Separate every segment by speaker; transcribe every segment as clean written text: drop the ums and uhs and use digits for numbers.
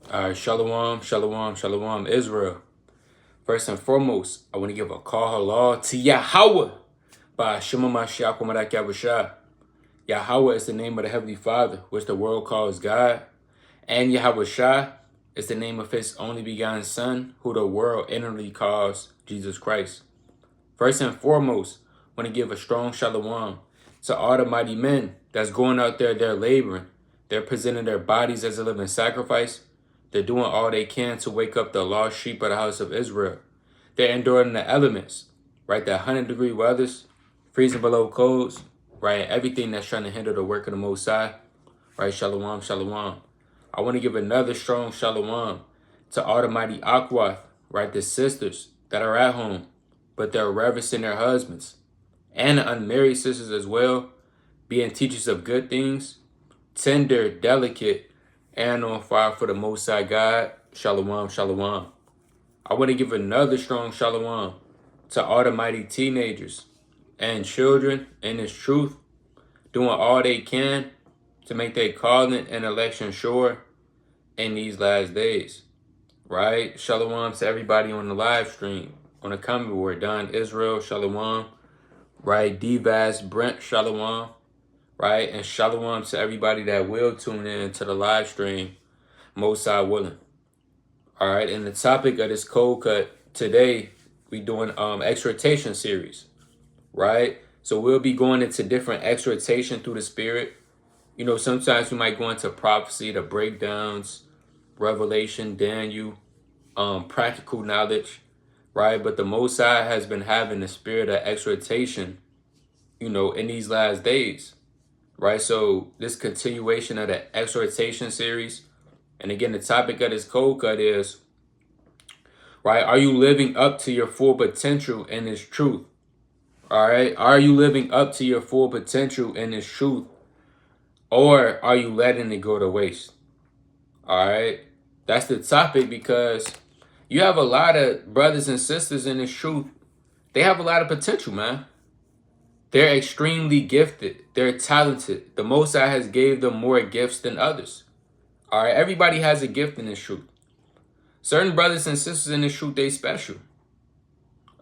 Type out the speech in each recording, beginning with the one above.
Speaker 1: Shalom, shalom, shalom, Israel. First and foremost, I want to give a call halal to Yahweh by Shema Mashiach Umarak Yahushua. Yahweh is the name of the Heavenly Father, which the world calls God. And Yahushua is the name of his only begotten Son, who the world inwardly calls Jesus Christ. First and foremost, I want to give a strong shalom to all the mighty men that's going out there, they're laboring. They're presenting their bodies as a living sacrifice. They're doing all they can to wake up the lost sheep of the house of Israel. They're enduring the elements, right? The 100-degree weathers, freezing below codes, right? Everything that's trying to hinder the work of the Most High, right? Shalom, shalom. I want to give another strong shalom to all the mighty Akwath, right? The sisters that are at home, but they're reverencing their husbands. And the unmarried sisters as well, being teachers of good things, tender, delicate, and on fire for the Most High God. Shalom, shalom. I want to give another strong shalom to all the mighty teenagers and children in this truth, doing all they can to make their calling and election sure in these last days. Right? Shalom to everybody on the live stream, on the comment board. Don Israel, shalom. Right? D-Vaz, Brent, shalom. Right? And shalom to everybody that will tune in to the live stream, Most High willing. All right, and the topic of this cold cut today, we doing exhortation series, right? So we'll be going into different exhortation through the Spirit. You know, sometimes we might go into prophecy, the breakdowns, revelation, Daniel, practical knowledge, right? But the Most High has been having the spirit of exhortation, you know, in these last days, right? So this continuation of the exhortation series, and again, the topic of this cold cut is, right, are you living up to your full potential in this truth? All right, are you living up to your full potential in this truth? Or are you letting it go to waste? All right, that's the topic, because you have a lot of brothers and sisters in this truth. They have a lot of potential, man. They're extremely gifted. They're talented. The Most High has gave them more gifts than others. All right, everybody has a gift in this truth. Certain brothers and sisters in this truth, they special.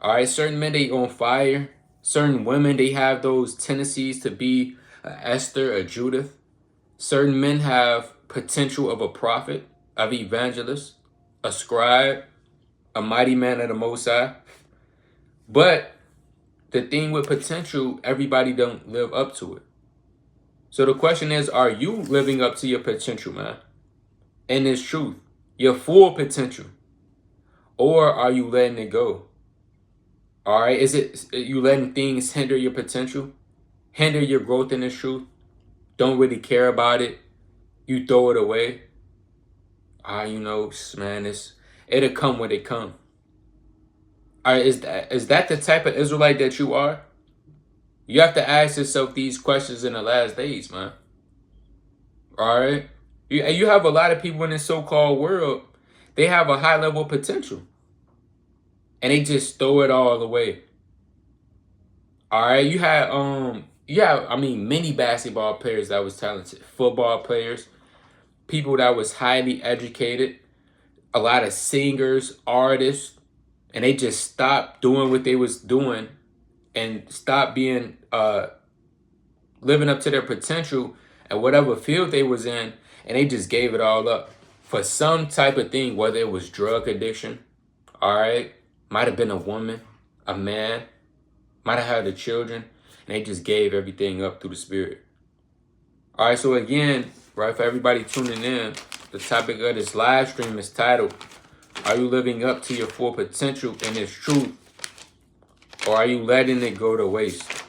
Speaker 1: All right, certain men, they on fire. Certain women, they have those tendencies to be a Esther, a Judith. Certain men have potential of a prophet, of evangelist, a scribe, a mighty man of the Most High. But the thing with potential, everybody don't live up to it. So the question is, are you living up to your potential, man? In this truth, your full potential? Or are you letting it go? All right, is it you letting things hinder your potential? Hinder your growth in this truth? Don't really care about it? You throw it away? You know, man, it'll come when it come. All right, is that the type of Israelite that you are? You have to ask yourself these questions in the last days, man. All right? You have a lot of people in this so-called world, they have a high level of potential. And they just throw it all away. All right? You have, many basketball players that was talented. Football players. People that was highly educated. A lot of singers, artists. And they just stopped doing what they was doing and stopped being, living up to their potential at whatever field they was in, and they just gave it all up for some type of thing, whether it was drug addiction, all right, might have been a woman, a man, might have had the children, and they just gave everything up through the Spirit. All right, so again, right, for everybody tuning in, the topic of this live stream is titled, are you living up to your full potential in this truth, or are you letting it go to waste?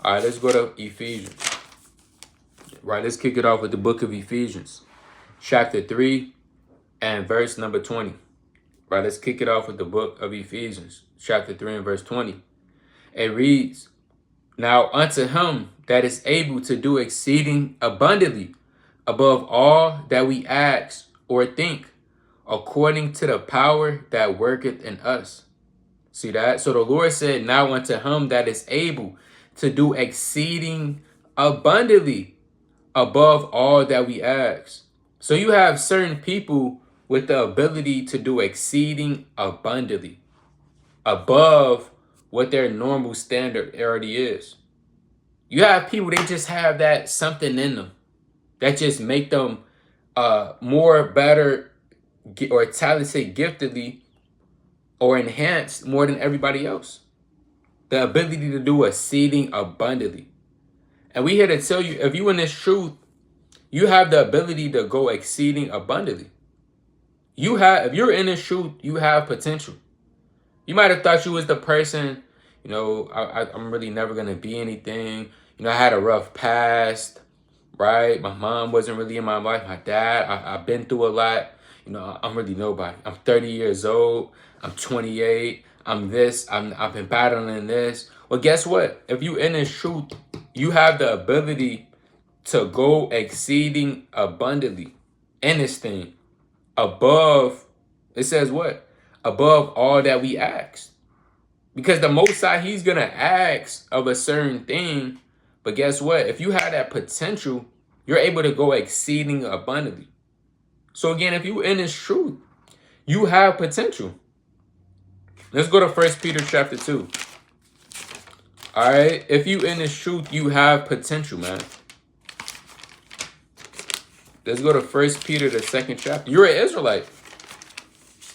Speaker 1: All right, let's go to Ephesians. Right, let's kick it off with the book of Ephesians, chapter 3 and verse number 20. Right, let's kick it off with the book of Ephesians, chapter 3 and verse 20. It reads, now unto him that is able to do exceeding abundantly above all that we ask or think, according to the power that worketh in us. See that? So the Lord said, now unto him that is able to do exceeding abundantly above all that we ask. So you have certain people with the ability to do exceeding abundantly, above what their normal standard already is. You have people, they just have that something in them that just make them more better or talented giftedly or enhanced more than everybody else. The ability to do exceeding abundantly. And we here to tell you, if you in this truth, you have the ability to go exceeding abundantly. If you're in this truth, you have potential. You might have thought you was the person, I'm really never going to be anything. I had a rough past, right? My mom wasn't really in my life. My dad, I've been through a lot. I'm really nobody. I'm 30 years old. I'm 28. I'm this. I've been battling this. Well, guess what? If you in this truth, you have the ability to go exceeding abundantly in this thing. Above, it says what? Above all that we ask. Because the Most High, he's going to ask of a certain thing. But guess what? If you have that potential, you're able to go exceeding abundantly. So again, if you in this truth, you have potential. Let's go to 1 Peter chapter 2. All right. If you in this truth, you have potential, man. Let's go to 1 Peter, the 2nd chapter. You're an Israelite.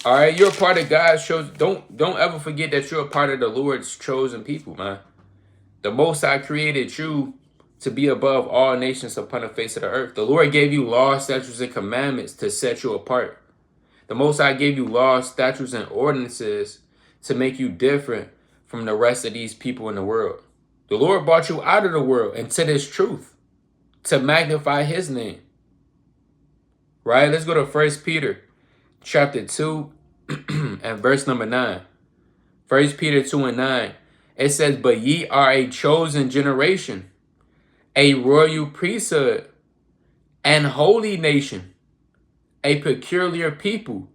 Speaker 1: All right. You're a part of God's chosen. Don't ever forget that you're a part of the Lord's chosen people, man. The Most High created you to be above all nations upon the face of the earth. The Lord gave you laws, statutes, and commandments to set you apart. The Most High gave you laws, statutes, and ordinances to make you different from the rest of these people in the world. The Lord brought you out of the world into this truth to magnify his name. Right? Let's go to 1 Peter chapter 2 and verse number 9. 1 Peter 2 and 9. It says, but ye are a chosen generation, a royal priesthood, and holy nation, a peculiar people,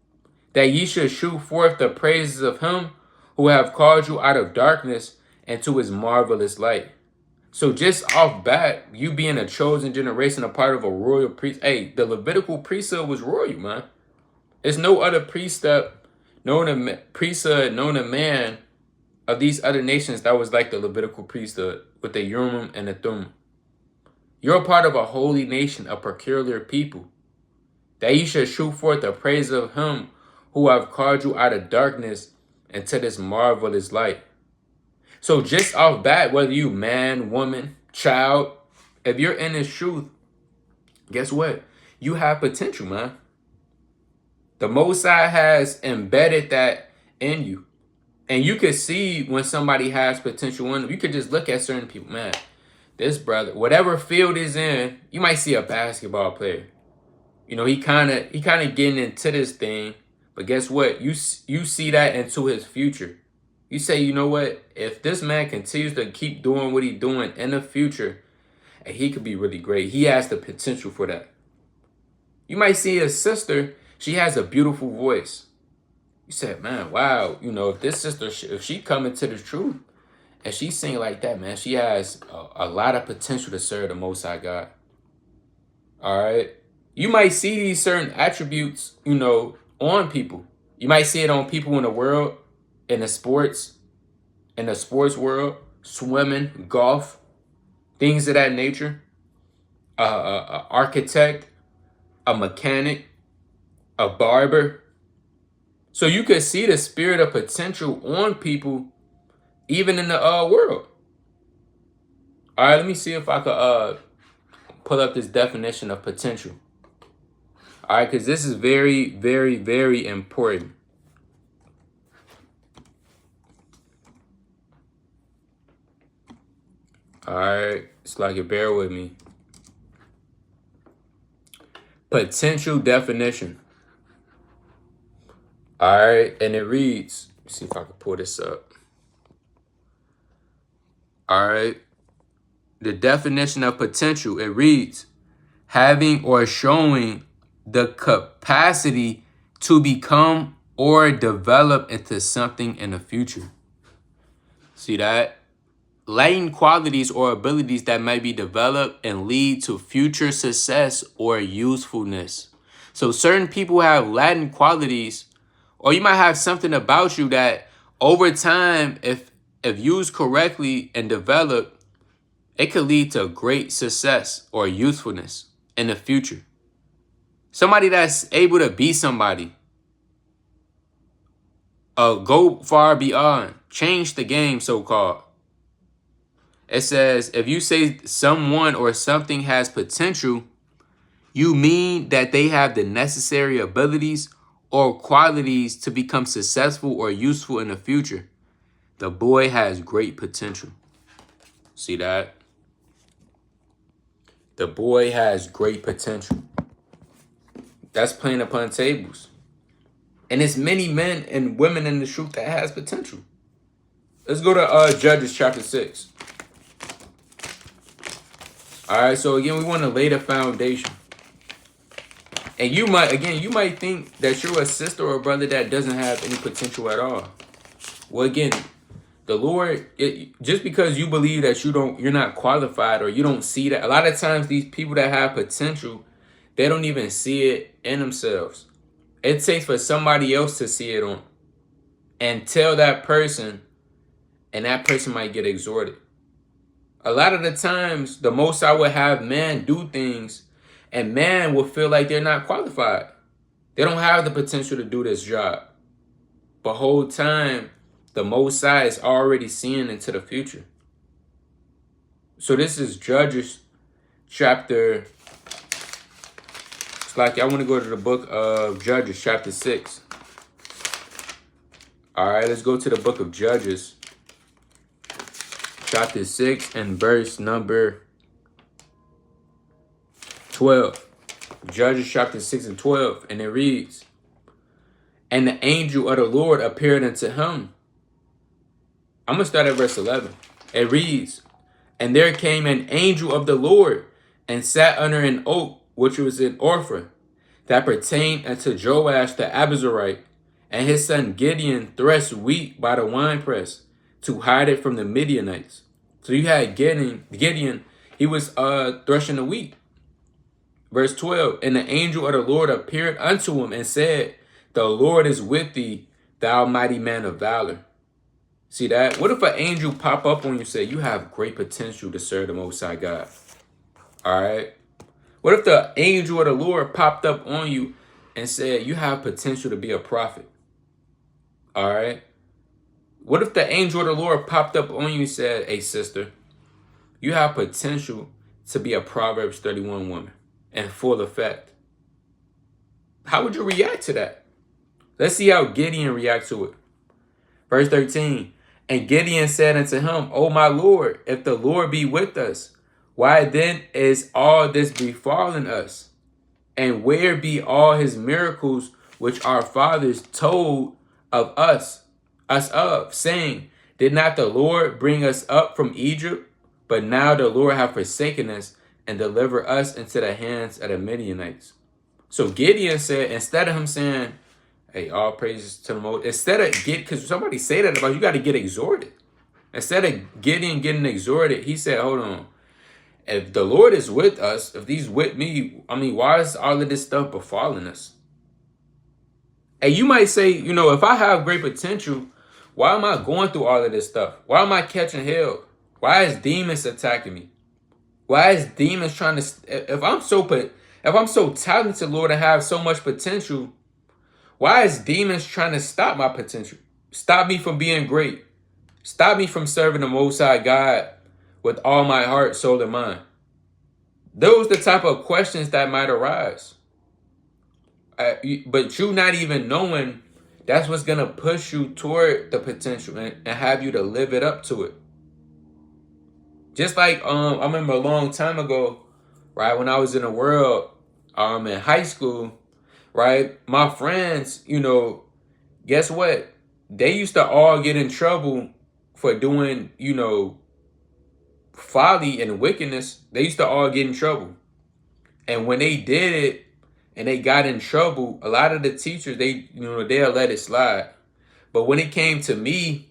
Speaker 1: that ye should shew forth the praises of him who have called you out of darkness into his marvelous light. So just off bat, you being a chosen generation, a part of a royal priest. Hey, the Levitical priesthood was royal, man. There's no other priesthood known to man of these other nations that was like the Levitical priesthood with the Urim and the Thummim. You're a part of a holy nation, a peculiar people, that ye should shew forth the praise of him who have called you out of darkness into this marvelous light. So just off bat, whether you man, woman, child, if you're in this truth, guess what? You have potential, man. The Most High has embedded that in you. And you could see when somebody has potential in them. You could just look at certain people, man. This brother, whatever field is in, you might see a basketball player. He kind of getting into this thing. But guess what? You see that into his future. You say, you know what? If this man continues to keep doing what he's doing in the future, and he could be really great. He has the potential for that. You might see his sister. She has a beautiful voice. You said, man, wow. If this sister, if she come into the truth and she sing like that, man, she has a lot of potential to serve the Most High God. All right. You might see these certain attributes, on people. You might see it on people in the world, in the sports world, swimming, golf, things of that nature. A architect, a mechanic, a barber. So you could see the spirit of potential on people, even in the world. All right, let me see if I could pull up this definition of potential. All right, because this is very, very, very important. All right, it's like it, bear with me. Potential definition. All right, and it reads, let's see if I can pull this up. All right, the definition of potential, it reads, having or showing the capacity to become or develop into something in the future. See that? Latent qualities or abilities that may be developed and lead to future success or usefulness. So certain people have latent qualities, or you might have something about you that over time, if used correctly and developed, it could lead to great success or usefulness in the future. Somebody that's able to be somebody, go far beyond, change the game, so-called. It says, if you say someone or something has potential, you mean that they have the necessary abilities or qualities to become successful or useful in the future. The boy has great potential. See that? The boy has great potential. That's playing upon tables. And it's many men and women in the truth that has potential. Let's go to Judges chapter 6. All right, so again, we want to lay the foundation. And you might think that you're a sister or a brother that doesn't have any potential at all. Well, again, the Lord, just because you believe that you're not qualified or you don't see that, a lot of times these people that have potential, they don't even see it in themselves. It takes for somebody else to see it on and tell that person, and that person might get exhorted. A lot of the times, the Most High will have man do things, and man will feel like they're not qualified. They don't have the potential to do this job. But whole time, the Most High is already seeing into the future. So this is Judges chapter. It's like I want to go to the book of Judges chapter 6. All right, let's go to the book of Judges chapter 6 and verse number 12. Judges chapter 6 and 12. And it reads, and the angel of the Lord appeared unto him. I'm going to start at verse 11. It reads, and there came an angel of the Lord and sat under an oak, which was in Ophrah, that pertained unto Joash the Abiezrite, and his son Gideon threshed wheat by the winepress to hide it from the Midianites. So you had Gideon, he was threshing the wheat. Verse 12, and the angel of the Lord appeared unto him and said, the Lord is with thee, thou mighty man of valor. See that? What if an angel pop up on you and say, you have great potential to serve the Most High God? All right. What if the angel of the Lord popped up on you and said, you have potential to be a prophet? All right. What if the angel of the Lord popped up on you and said, hey, sister, you have potential to be a Proverbs 31 woman in full effect? How would you react to that? Let's see how Gideon reacts to it. Verse 13, and Gideon said unto him, O my Lord, if the Lord be with us, why then is all this befallen us? And where be all his miracles which our fathers told of us of, saying, did not the Lord bring us up from Egypt? But now the Lord hath forsaken us and delivered us into the hands of the Midianites. So Gideon said, instead of him saying, hey, all praises to the Most, instead of because somebody say that about you, got to get exhorted. Instead of Gideon getting exhorted, he said, hold on. If the Lord is with us, if he's with me, I mean, why is all of this stuff befalling us? And you might say, if I have great potential, why am I going through all of this stuff? Why am I catching hell? Why is demons attacking me? Why is demons trying to, if I'm so talented, Lord, and have so much potential, why is demons trying to stop my potential? Stop me from being great. Stop me from serving the Most High God with all my heart, soul, and mind. Those are the type of questions that might arise. But you not even knowing, that's what's going to push you toward the potential and have you to live it up to it. Just like I remember a long time ago, right, when I was in the world, in high school, right, my friends, guess what? They used to all get in trouble for doing, folly and wickedness. They used to all get in trouble. And when they did it and they got in trouble, a lot of the teachers, they'll let it slide. But when it came to me,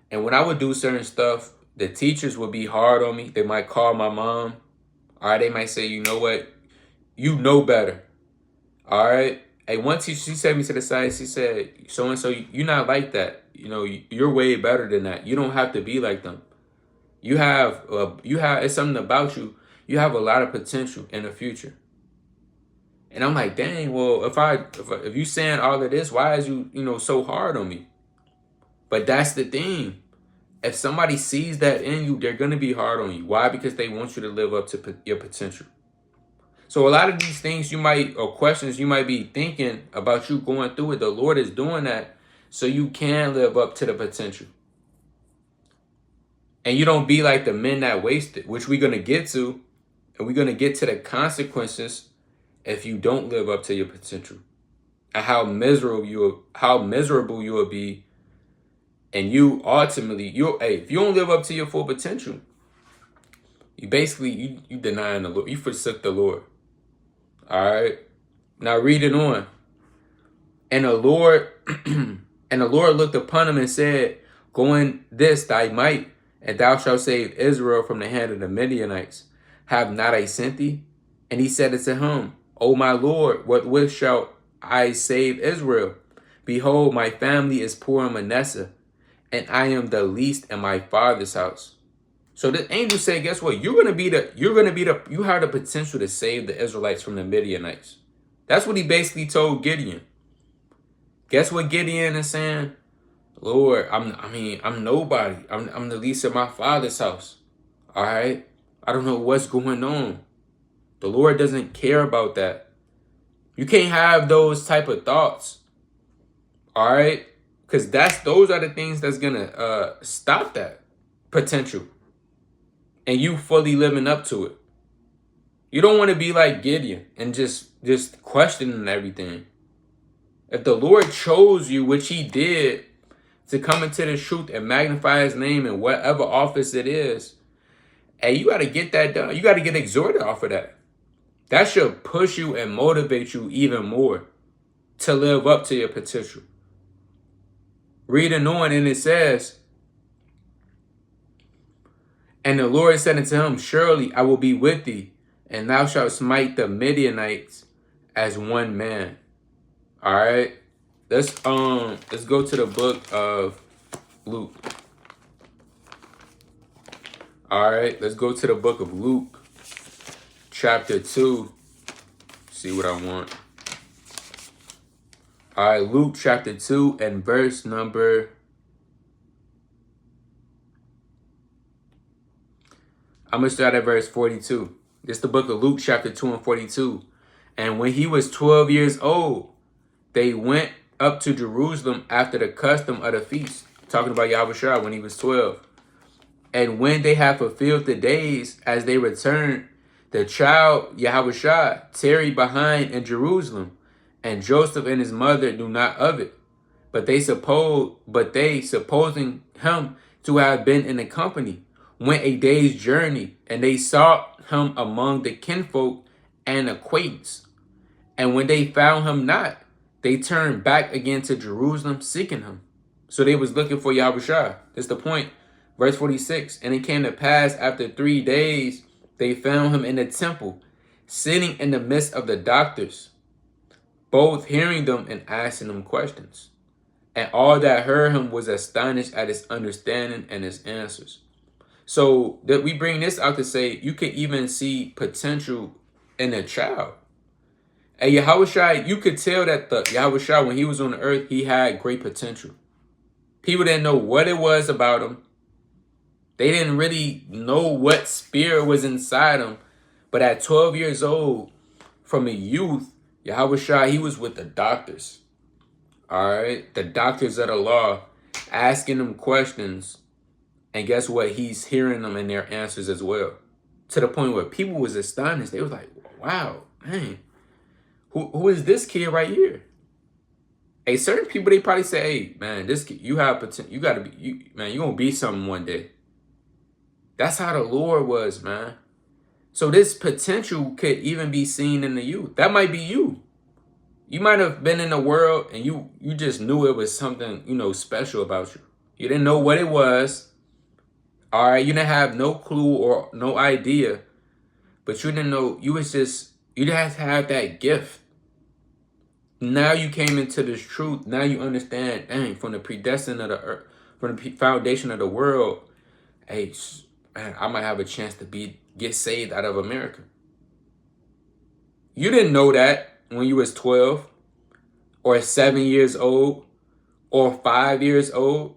Speaker 1: and when I would do certain stuff, the teachers would be hard on me. They might call my mom. Or they might say, you know what? You know better. All right. Hey, one teacher, she said me to the side. She said, "So and so, you're not like that. You know, you're way better than that. You don't have to be like them. You have. It's something about you. You have a lot of potential in the future." And I'm like, dang. Well, if you saying all of this, why is you so hard on me? But that's the thing. If somebody sees that in you, they're gonna be hard on you. Why? Because they want you to live up to your potential. So a lot of these things or questions you might be thinking about you going through it, the Lord is doing that so you can live up to the potential. And you don't be like the men that wasted, which we're going to get to. And we're going to get to the consequences if you don't live up to your potential. And how miserable you will be. And you ultimately, if you don't live up to your full potential, you basically, you denying the Lord. You forsook the Lord. All right. Now read it on. And the Lord looked upon him and said, "Go in this thy might, and thou shalt save Israel from the hand of the Midianites. Have not I sent thee?" And he said unto him, "O my Lord, what shall I save Israel? Behold, my family is poor in Manasseh, and I am the least in my father's house." So the angel said, guess what? You have the potential to save the Israelites from the Midianites. That's what he basically told Gideon. Guess what Gideon is saying? Lord, I'm nobody. I'm the least in my father's house. All right? I don't know what's going on. The Lord doesn't care about that. You can't have those type of thoughts. All right? Because those are the things that's gonna stop that potential. And you fully living up to it. You don't want to be like Gideon and just questioning everything. If the Lord chose you, which he did, to come into the truth and magnify his name in whatever office it is, hey, you got to get that done. You got to get exhorted off of that. That should push you and motivate you even more to live up to your potential. Reading on, and it says, "And the Lord said unto him, Surely I will be with thee, and thou shalt smite the Midianites as one man." All right. Let's go to the book of Luke. All right, let's go to the book of Luke, chapter 2. See what I want. All right, Luke chapter 2 and verse number... I'm going to start at verse 42. This is the book of Luke chapter 2 and 42. "And when he was 12 years old, they went up to Jerusalem after the custom of the feast." Talking about Yahushua when he was 12. "And when they had fulfilled the days, as they returned, the child Yahushua tarried behind in Jerusalem, and Joseph and his mother knew not of it. But they supposing him to have been in the company, went a day's journey, and they sought him among the kinfolk and acquaintance. And when they found him not, they turned back again to Jerusalem, seeking him." So they was looking for Yahushua. That's the point. Verse 46, "And it came to pass after 3 days, they found him in the temple, sitting in the midst of the doctors, both hearing them and asking them questions. And all that heard him was astonished at his understanding and his answers." So that we bring this out to say you can even see potential in a child. And Yahushua, you could tell that the Yahushua, when he was on the earth, he had great potential. People didn't know what it was about him. They didn't really know what spirit was inside him. But at 12 years old, from a youth, Yahushua, he was with the doctors. All right? The doctors of the law, asking them questions. And guess what? He's hearing them and their answers as well. To the point where people was astonished. They was like, wow, man, who is this kid right here? Hey, certain people, they probably say, hey, man, this kid, you have potential. You got to be, you're going to be something one day. That's how the Lord was, man. So this potential could even be seen in the youth. That might be you. You might have been in the world and you just knew it was something, special about you. You didn't know what it was. All right, you didn't have no clue or no idea. But you didn't know, you just have to have that gift. Now you came into this truth. Now you understand, dang, from the predestined of the earth, from the foundation of the world, hey, man, I might have a chance to get saved out of America. You didn't know that when you was 12 or 7 years old or 5 years old.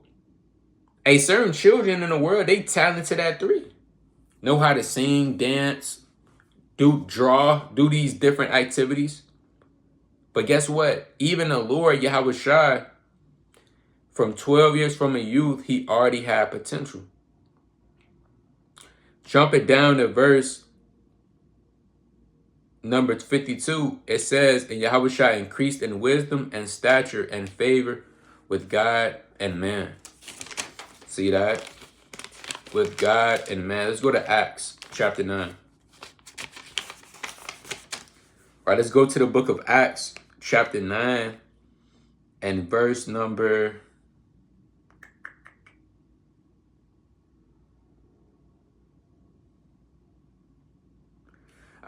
Speaker 1: A certain children in the world, they talented at 3. Know how to sing, dance, draw, do these different activities. But guess what? Even the Lord, Yahweh Shai, from 12 years from a youth, he already had potential. Jump it down to verse number 52. It says, and Yahweh Shai increased in wisdom and stature and favor with God and man. See that? With God and man. Let's go to Acts chapter 9. All right, let's go to the book of Acts chapter 9 and verse number...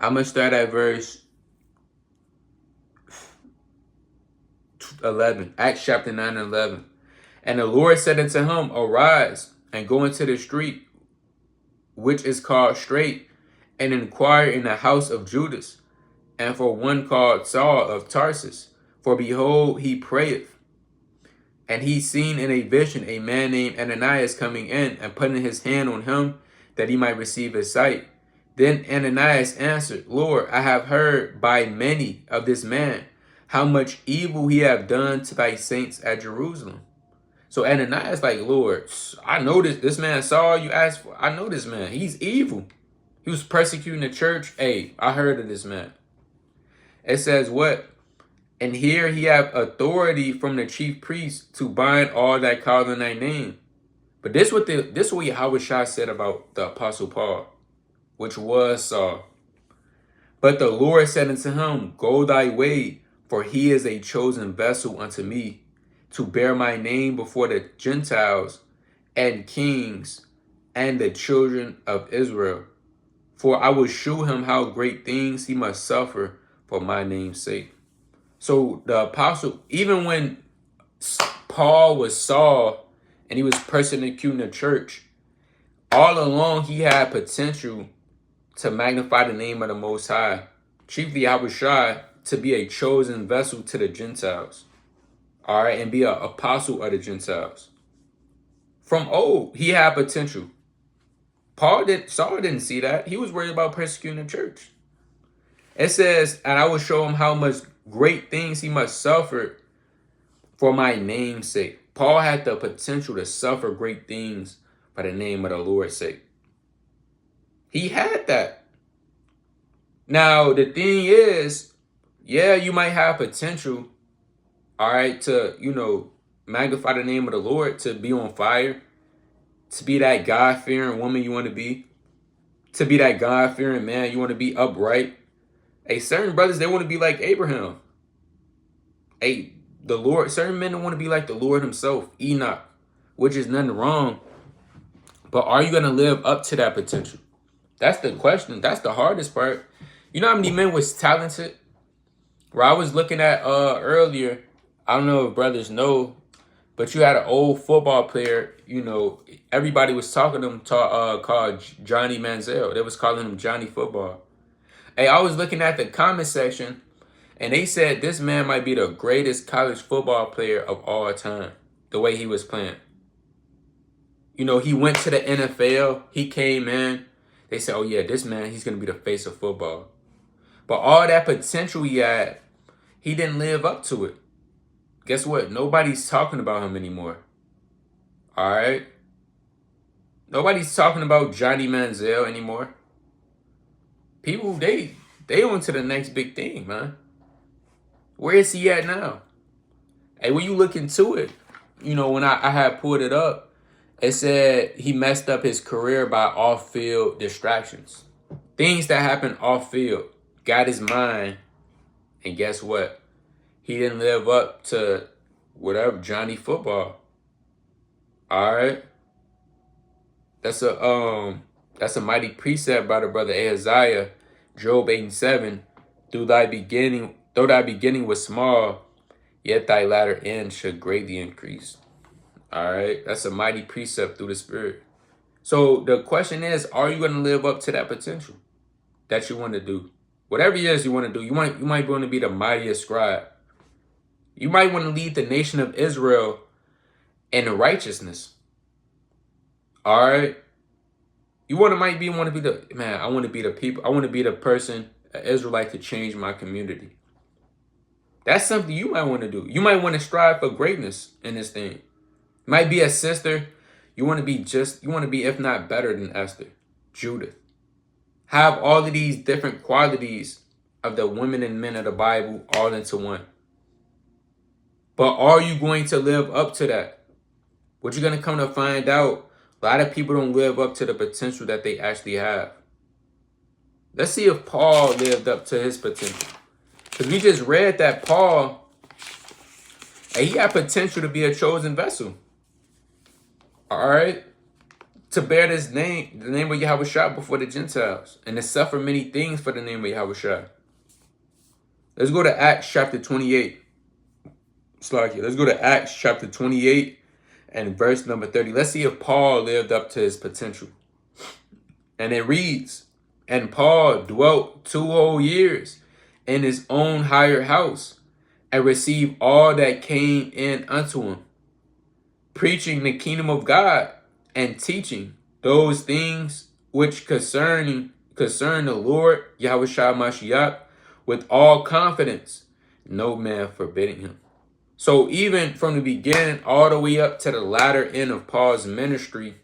Speaker 1: I'm going to start at verse 11. Acts chapter 9 and 11. And the Lord said unto him, arise and go into the street, which is called Straight, and inquire in the house of Judas, and for one called Saul of Tarsus. For behold, he prayeth. And he seen in a vision a man named Ananias coming in, and putting his hand on him, that he might receive his sight. Then Ananias answered, Lord, I have heard by many of this man, how much evil he have done to thy saints at Jerusalem. So Ananias like, Lord, I know this man Saul you asked for. I know this man. He's evil. He was persecuting the church. Hey, I heard of this man. It says what? And here he have authority from the chief priest to bind all that call on thy name. But this what Yahweh Shai said about the apostle Paul, which was Saul. But the Lord said unto him, go thy way, for he is a chosen vessel unto me, to bear my name before the Gentiles and kings and the children of Israel. For I will shew him how great things he must suffer for my name's sake. So the apostle, even when Paul was Saul and he was persecuting the church, all along he had potential to magnify the name of the Most High, chiefly Yahweh Shai, to be a chosen vessel to the Gentiles. All right, and be an apostle of the Gentiles. From old, he had potential. Saul didn't see that. He was worried about persecuting the church. It says, and I will show him how much great things he must suffer for my name's sake. Paul had the potential to suffer great things for the name of the Lord's sake. He had that. Now, the thing is, yeah, you might have potential, all right, to, magnify the name of the Lord, to be on fire, to be that God-fearing woman you want to be that God-fearing man you want to be, upright. Certain brothers, they want to be like Abraham. Certain men want to be like the Lord himself, Enoch, which is nothing wrong. But are you going to live up to that potential? That's the question. That's the hardest part. You know how many men was talented? Where I was looking at earlier, I don't know if brothers know, but you had an old football player, everybody was talking to him called Johnny Manziel. They was calling him Johnny Football. Hey, I was looking at the comment section, and they said this man might be the greatest college football player of all time, the way he was playing. He went to the NFL. He came in. They said, oh, yeah, this man, he's going to be the face of football. But all that potential he had, he didn't live up to it. Guess what? Nobody's talking about him anymore. All right? Nobody's talking about Johnny Manziel anymore. People, they on to the next big thing, man. Where is he at now? Hey, when you look into it, when I had pulled it up, it said he messed up his career by off-field distractions. Things that happen off-field got his mind, and guess what? He didn't live up to whatever, Johnny Football. All right? That's a mighty precept by the brother Ahaziah, Job 8:7. Though thy beginning was small, yet thy latter end should greatly increase. All right, that's a mighty precept through the Spirit. So the question is, are you going to live up to that potential that you want to do? Whatever it is you want to do, you might want to be the mightiest scribe. You might want to lead the nation of Israel in righteousness. All right, you want to be the man. I want to be the people. I want to be the person, an Israelite, to change my community. That's something you might want to do. You might want to strive for greatness in this thing. Might be a sister. You want to be, if not better than Esther, Judith. Have all of these different qualities of the women and men of the Bible all into one. But are you going to live up to that? What you're going to come to find out, a lot of people don't live up to the potential that they actually have. Let's see if Paul lived up to his potential. Because we just read that Paul, he had potential to be a chosen vessel. All right, to bear this name, the name of Yahushua before the Gentiles, and to suffer many things for the name of Yahushua. Let's go to Acts chapter 28. Let's go to Acts chapter 28 and verse number 30. Let's see if Paul lived up to his potential. And it reads, and Paul dwelt 2 whole years in his own hired house, and received all that came in unto him, preaching the kingdom of God, and teaching those things which concern the Lord Yahushua Mashiach with all confidence, no man forbidding him. So even from the beginning all the way up to the latter end of Paul's ministry,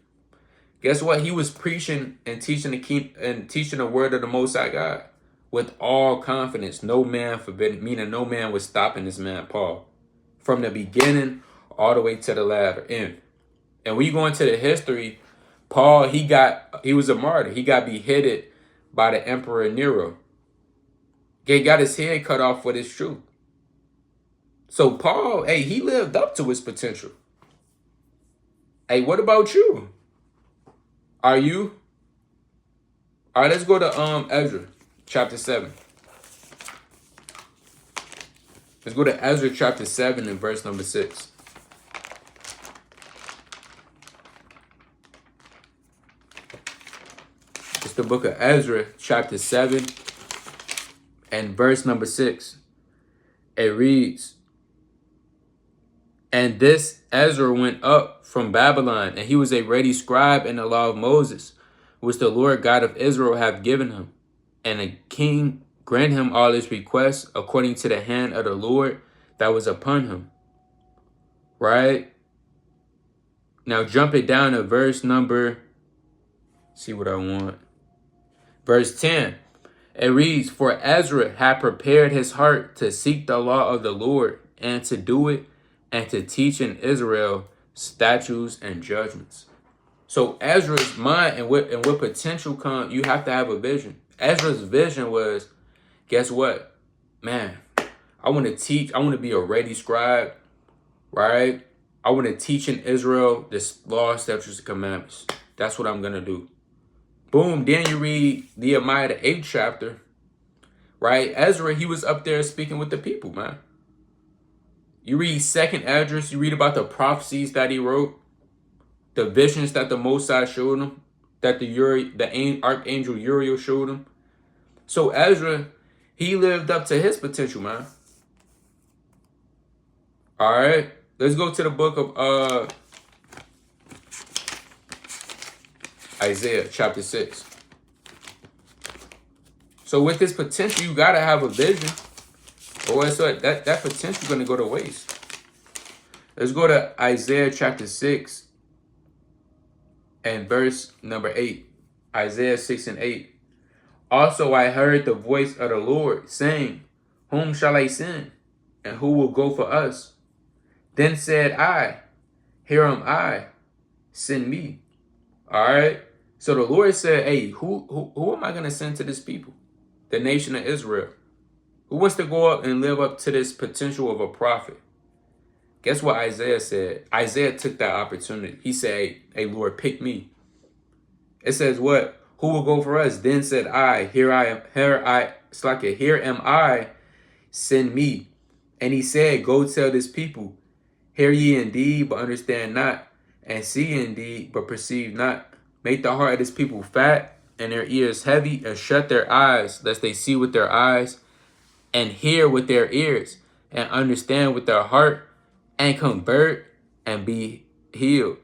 Speaker 1: guess what? He was preaching and teaching the word of the Most High God with all confidence, no man forbidding, meaning no man was stopping this man Paul from the beginning all the way to the latter end. And when you go into the history, Paul, he was a martyr. He got beheaded by the Emperor Nero. He got his head cut off for this truth. So Paul, he lived up to his potential. What about you? Are you? All right, let's go to Ezra chapter 7. Let's go to Ezra chapter 7 and verse number 6. It's the book of Ezra chapter 7 and verse number 6. It reads, and this Ezra went up from Babylon, and he was a ready scribe in the law of Moses, which the Lord God of Israel hath given him. And the king granted him all his requests according to the hand of the Lord that was upon him. Right? Now jump it down to verse number, see what I want. Verse 10. It reads, for Ezra had prepared his heart to seek the law of the Lord, and to do it, and to teach in Israel statutes and judgments. So Ezra's mind and what potential come, you have to have a vision. Ezra's vision was, guess what? Man, I want to teach. I want to be a ready scribe, right? I want to teach in Israel this law, statutes, and commandments. That's what I'm going to do. Boom. Then you read Nehemiah, the 8th chapter, right? Ezra, he was up there speaking with the people, man. You read 2nd Esdras, you read about the prophecies that he wrote, the visions that the Most High showed him, that the Archangel Uriel showed him. So Ezra, he lived up to his potential, man. All right, let's go to the book of Isaiah chapter 6. So with this potential, you got to have a vision. Or so that potential is going to go to waste. Let's go to Isaiah chapter 6 and verse number 8. Isaiah 6 and 8. Also I heard the voice of the Lord saying, whom shall I send? And who will go for us? Then said I, here am I, send me. All right. So the Lord said, hey, who am I going to send to this people? The nation of Israel. Who wants to go up and live up to this potential of a prophet? Guess what Isaiah said? Isaiah took that opportunity. He said, hey, Lord, pick me. It says what? Who will go for us? Then said I, here am I, send me. And he said, go tell this people, hear ye indeed, but understand not, and see indeed, but perceive not. Make the heart of this people fat, and their ears heavy, and shut their eyes, lest they see with their eyes, and hear with their ears, and understand with their heart, and convert, and be healed.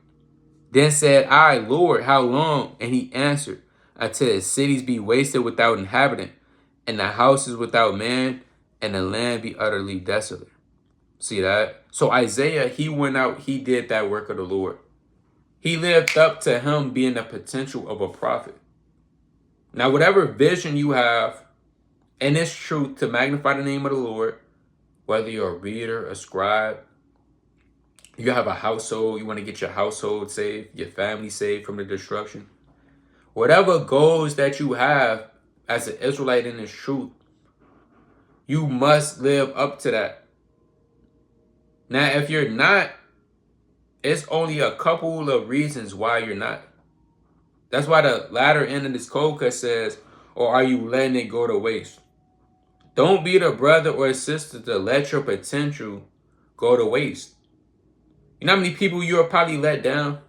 Speaker 1: Then said I, Lord, how long? And he answered, until the cities be wasted without inhabitant, and the houses without man, and the land be utterly desolate. See that? So Isaiah, he went out, he did that work of the Lord. He lived up to him being the potential of a prophet. Now, whatever vision you have, and it's truth to magnify the name of the Lord, whether you're a reader, a scribe, you have a household, you want to get your household saved, your family saved from the destruction. Whatever goals that you have as an Israelite in this truth, you must live up to that. Now, if you're not, it's only a couple of reasons why you're not. That's why the latter end of this code cut says, or are you letting it go to waste? Don't be the brother or sister to let your potential go to waste. You know how many people you'll probably let down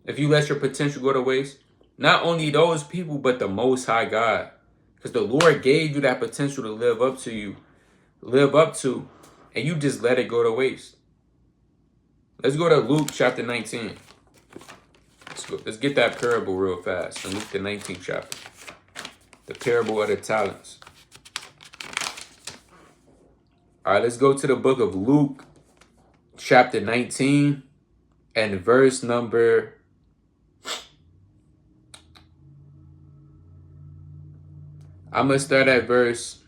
Speaker 1: if you let your potential go to waste? Not only those people, but the Most High God. Because the Lord gave you that potential to live up to, and you just let it go to waste. Let's go to Luke chapter 19. Let's get that parable real fast. In Luke the 19th chapter. The parable of the talents. All right, let's go to the book of Luke chapter 19 and verse number... I'm going to start at verse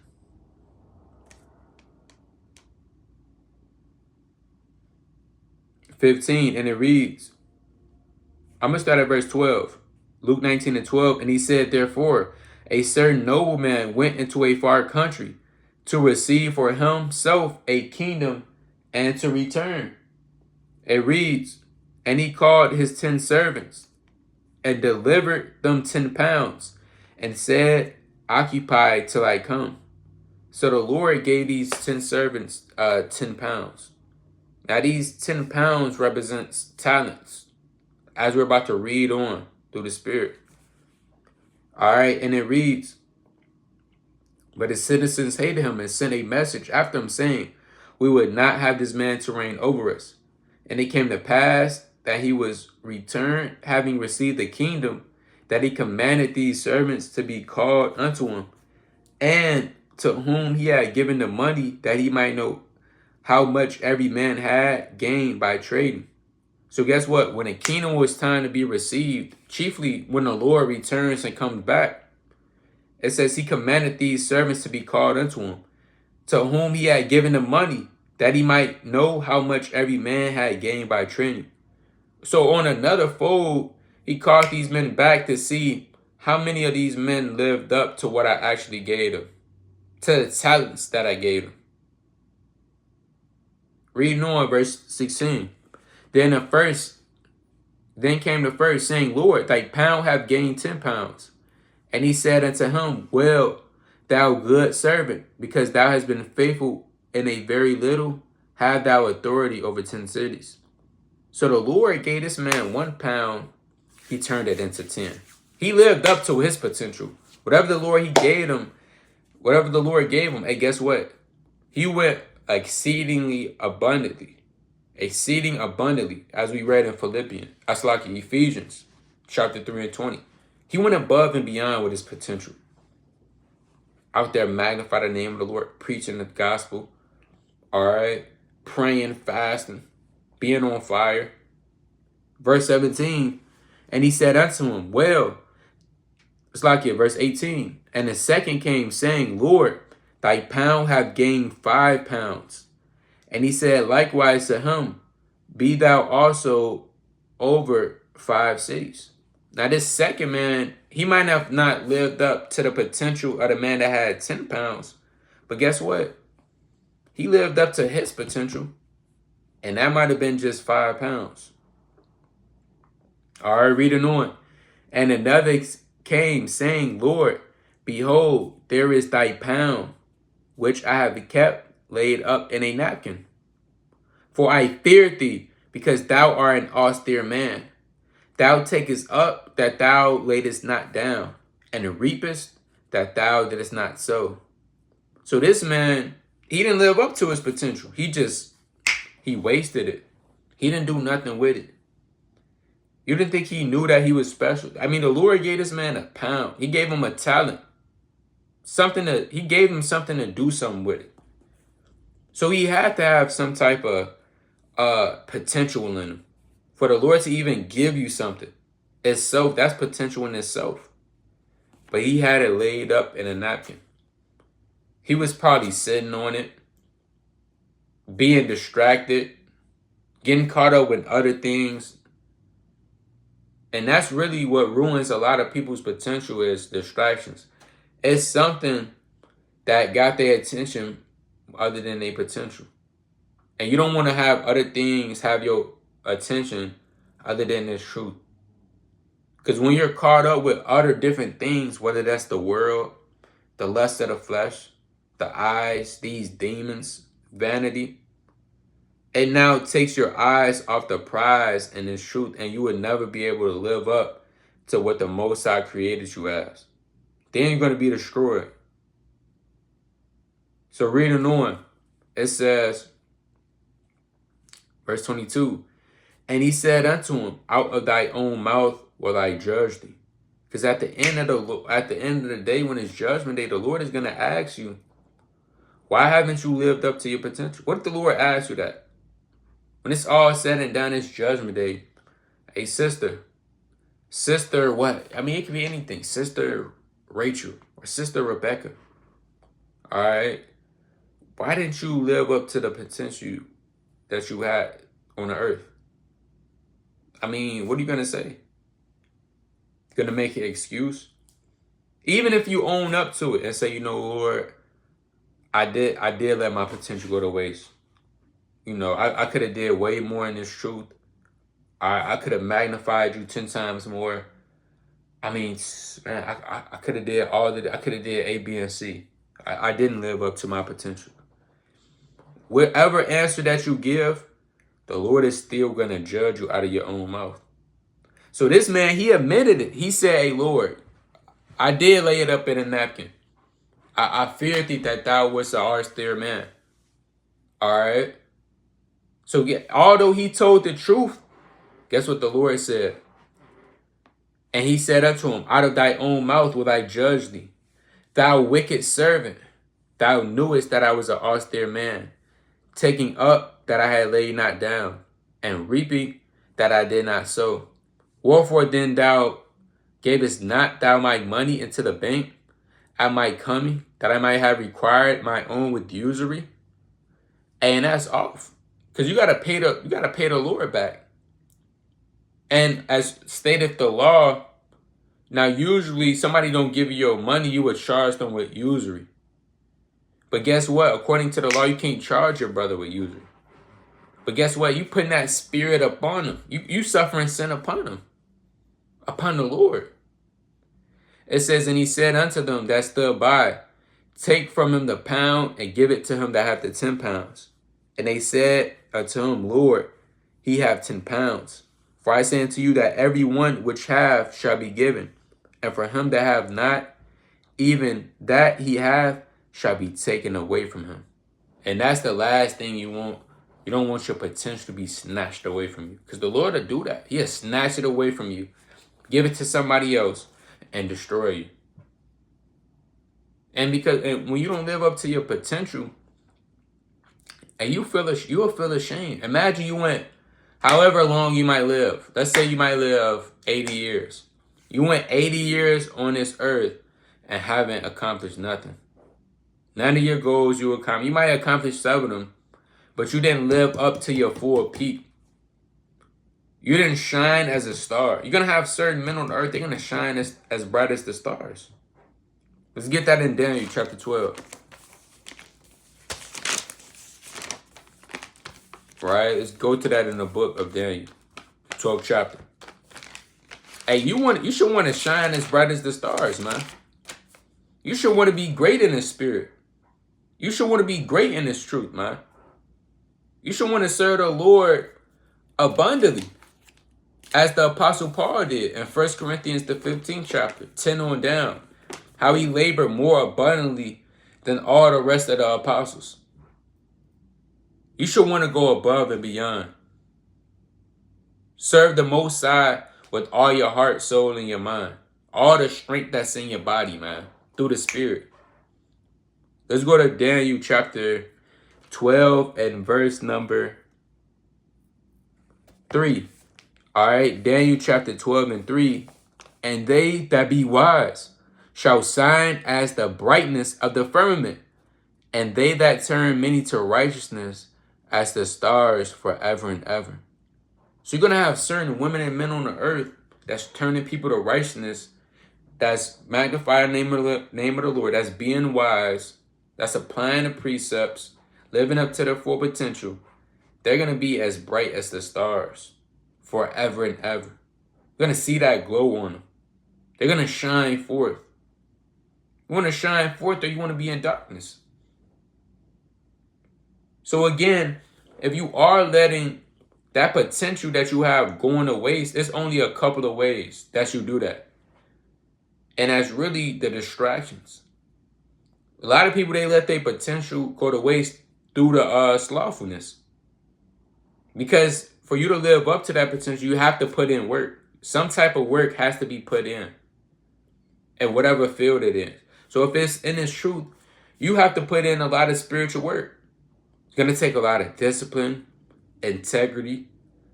Speaker 1: 15, and it reads, I'm going to start at verse 12. Luke 19 and 12, and he said, therefore, a certain nobleman went into a far country to receive for himself a kingdom and to return. It reads, and he called his 10 servants and delivered them 10 pounds and said, occupy till I come. So the Lord gave these 10 servants 10 pounds. Now these 10 pounds represents talents, as we're about to read on through the Spirit. All right, and it reads, but his citizens hated him and sent a message after him saying, we would not have this man to reign over us. And it came to pass that he was returned, having received the kingdom, that he commanded these servants to be called unto him, and to whom he had given the money, that he might know how much every man had gained by trading. So guess what? When the kingdom was time to be received, chiefly when the Lord returns and comes back, it says he commanded these servants to be called unto him, to whom he had given the money, that he might know how much every man had gained by trading. So on another fold, he called these men back to see how many of these men lived up to what I actually gave them, to the talents that I gave them. Reading on verse 16. Then came the first, saying, Lord, thy pound have gained 10 pounds. And he said unto him, well, thou good servant, because thou hast been faithful in a very little, have thou authority over 10 cities. So the Lord gave this man 1 pound, he turned it into 10. He lived up to his potential. Whatever the Lord gave him, hey, guess what? He went exceeding abundantly, as we read in Ephesians chapter 3 and 20. He went above and beyond with his potential. Out there, magnify the name of the Lord, preaching the gospel, all right, praying, fasting, being on fire. Verse 17, and he said unto him, well, verse 18, and the second came, saying, Lord, thy pound have gained 5 pounds. And he said likewise to him, be thou also over 5 cities. Now this second man, he might have not lived up to the potential of the man that had 10 pounds. But guess what? He lived up to his potential. And that might have been just 5 pounds. All right, reading on. And another came, saying, Lord, behold, there is thy pound, which I have kept. laid up in a napkin. For I feared thee, because thou art an austere man. Thou takest up that thou laidest not down, and reapest that thou didst not sow. So this man, he didn't live up to his potential. He wasted it. He didn't do nothing with it. You didn't think he knew that he was special? I mean, the Lord gave this man a pound. He gave him a talent. He gave him something to do something with it. So he had to have some type of potential in him. For the Lord to even give you something itself, that's potential in itself. But he had it laid up in a napkin. He was probably sitting on it, being distracted, getting caught up with other things. And that's really what ruins a lot of people's potential, is distractions. It's something that got their attention other than their potential. And you don't want to have other things have your attention other than this truth. Because when you're caught up with other different things, whether that's the world, the lust of the flesh, the eyes, these demons, vanity, it now takes your eyes off the prize and this truth, and you would never be able to live up to what the Most High created you as. Then you're going to be destroyed. So reading on, it says, verse 22, and he said unto him, out of thy own mouth will I judge thee. Because at the end of the day, when it's judgment day, the Lord is going to ask you, why haven't you lived up to your potential? What if the Lord asks you that? When it's all said and done, it's judgment day. Hey, sister what? I mean, it could be anything. Sister Rachel or Sister Rebecca. All right. Why didn't you live up to the potential that you had on the earth? I mean, what are you going to say? Going to make an excuse? Even if you own up to it and say, Lord, I did let my potential go to waste. I could have did way more in this truth. I could have magnified you 10 times more. I mean, man, I could have did I could have did A, B, and C. I didn't live up to my potential. Whatever answer that you give, the Lord is still going to judge you out of your own mouth. So this man, he admitted it. He said, hey, Lord, I did lay it up in a napkin. I feared thee that thou wast an austere man. All right. So although he told the truth, guess what the Lord said? And he said unto him, out of thy own mouth will I judge thee. Thou wicked servant, thou knewest that I was an austere man, taking up that I had laid not down, and reaping that I did not sow. Wherefore then thou gavest not thou my money into the bank at my coming, that I might have required my own with usury? And that's off. Because you gotta pay the Lord back. And as stated the law, now usually somebody don't give you your money, you would charge them with usury. But guess what? According to the law, you can't charge your brother with usury. But guess what? You putting that spirit upon him. You suffering sin upon him. Upon the Lord. It says, and he said unto them that stood by, take from him the pound and give it to him that hath the 10 pounds. And they said unto him, Lord, he have 10 pounds. For I say unto you that every one which have shall be given, and for him that have not, even that he have shall be taken away from him. And that's the last thing you want. You don't want your potential to be snatched away from you. Because the Lord will do that. He'll snatch it away from you, give it to somebody else, and destroy you. And when you don't live up to your potential, and you'll feel ashamed. Imagine you went however long you might live. Let's say you might live 80 years. You went 80 years on this earth and haven't accomplished nothing. None of your goals you accomplished. You might accomplish 7 of them, but you didn't live up to your full peak. You didn't shine as a star. You're going to have certain men on earth, they're going to shine as bright as the stars. Let's get that in Daniel chapter 12. Right? Let's go to that in the book of Daniel, 12th chapter. Hey, you should want to shine as bright as the stars, man. You should want to be great in the spirit. You should want to be great in this truth, man. You should want to serve the Lord abundantly, as the Apostle Paul did in 1 Corinthians, the 15th chapter, 10 on down. How he labored more abundantly than all the rest of the apostles. You should want to go above and beyond. Serve the Most High with all your heart, soul, and your mind. All the strength that's in your body, man, through the Spirit. Let's go to Daniel chapter 12 and verse number 3. All right, Daniel chapter 12 and 3. And they that be wise shall shine as the brightness of the firmament, and they that turn many to righteousness as the stars forever and ever. So you're going to have certain women and men on the earth that's turning people to righteousness, that's magnifying the name of the Lord, that's being wise, that's applying the precepts, living up to their full potential. They're going to be as bright as the stars forever and ever. You're going to see that glow on them. They're going to shine forth. You want to shine forth, or you want to be in darkness? So again, if you are letting that potential that you have going to waste, it's only a couple of ways that you do that. And that's really the distractions. A lot of people, they let their potential go to waste through the slothfulness. Because for you to live up to that potential, you have to put in work. Some type of work has to be put in whatever field it is. So if it's in this truth, you have to put in a lot of spiritual work. It's going to take a lot of discipline, integrity,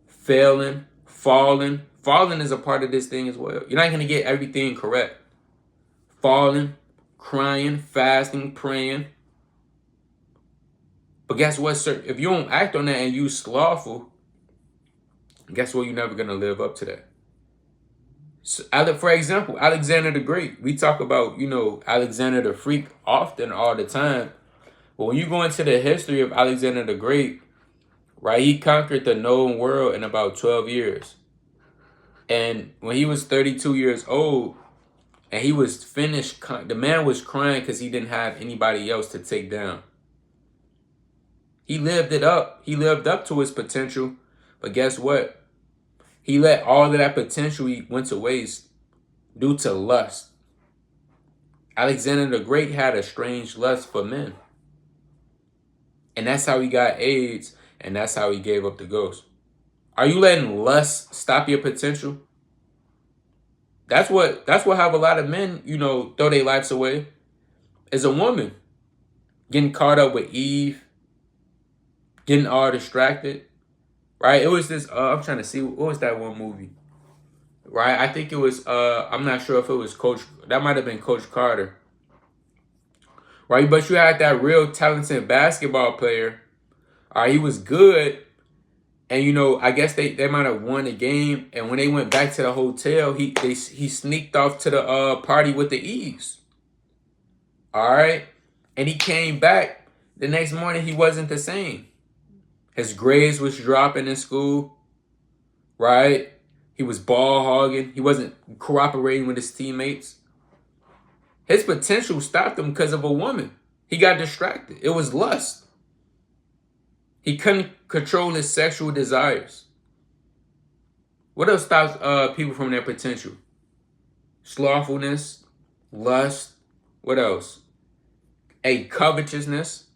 Speaker 1: failing, falling. Falling is a part of this thing as well. You're not going to get everything correct. Falling, crying, fasting, praying. But guess what, sir? If you don't act on that and you slothful, guess what? You're never going to live up to that. So, for example, Alexander the Great. We talk about, Alexander the Freak often, all the time. But when you go into the history of Alexander the Great, right, he conquered the known world in about 12 years. And when he was 32 years old, and he was finished, the man was crying because he didn't have anybody else to take down. He lived it up. He lived up to his potential. But guess what? He let all of that potential he went to waste due to lust. Alexander the Great had a strange lust for men. And that's how he got AIDS, and that's how he gave up the ghost. Are you letting lust stop your potential? That's what have a lot of men, throw their lives away. Is a woman getting caught up with Eve, getting all distracted. Right? It was this, I'm trying to see, what was that one movie? Right? I think it was, I'm not sure if it was that might have been Coach Carter. Right? But you had that real talented basketball player. All right, he was good. And, I guess they might have won the game. And when they went back to the hotel, he sneaked off to the party with the Eves. All right? And he came back. The next morning, he wasn't the same. His grades was dropping in school, right? He was ball hogging. He wasn't cooperating with his teammates. His potential stopped him because of a woman. He got distracted. It was lust. He couldn't control his sexual desires. What else stops people from their potential? Slothfulness, lust. What else? Covetousness.